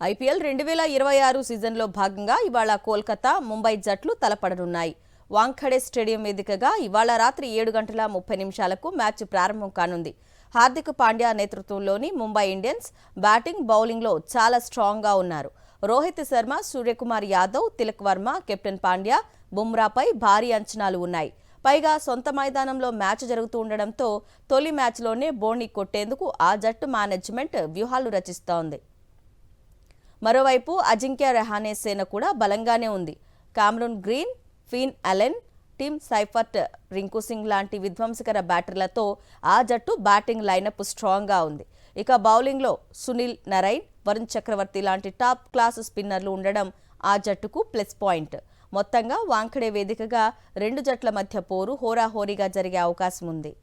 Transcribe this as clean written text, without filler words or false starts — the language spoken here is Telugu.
ఐపీఎల్ 2026 సీజన్లో భాగంగా ఇవాళ కోల్కతా, ముంబై జట్లు తలపడనున్నాయి. వాంఖడే స్టేడియం వేదికగా ఇవాళ రాత్రి 7:30 మ్యాచ్ ప్రారంభం కానుంది. హార్దిక్ పాండ్యా నేతృత్వంలోని ముంబై ఇండియన్స్ బ్యాటింగ్, బౌలింగ్లో చాలా స్ట్రాంగ్గా ఉన్నారు. రోహిత్ శర్మ, సూర్యకుమార్ యాదవ్, తిలక్ వర్మ, కెప్టెన్ పాండ్యా, బుమ్రాపై భారీ అంచనాలు ఉన్నాయి. పైగా సొంత మైదానంలో మ్యాచ్ జరుగుతూ ఉండడంతో తొలి మ్యాచ్లోనే బోణి కొట్టేందుకు ఆ జట్టు మేనేజ్మెంట్ వ్యూహాలు రచిస్తోంది. మరోవైపు అజింక్య రహానే సేన కూడా బలంగానే ఉంది. Cameron Green, Finn Allen, Tim Seifert, Rinku Singh లాంటి విధ్వంసకర బ్యాటర్లతో ఆ జట్టు బ్యాటింగ్ లైనప్ స్ట్రాంగ్గా ఉంది. ఇక బౌలింగ్లో సునీల్ నరైన్, వరుణ్ చక్రవర్తి లాంటి టాప్ క్లాస్ స్పిన్నర్లు ఉండడం ఆ జట్టుకు ప్లస్ పాయింట్. మొత్తంగా వాంఖడే వేదికగా రెండు జట్ల మధ్య పోరు హోరాహోరీగా జరిగే అవకాశం ఉంది.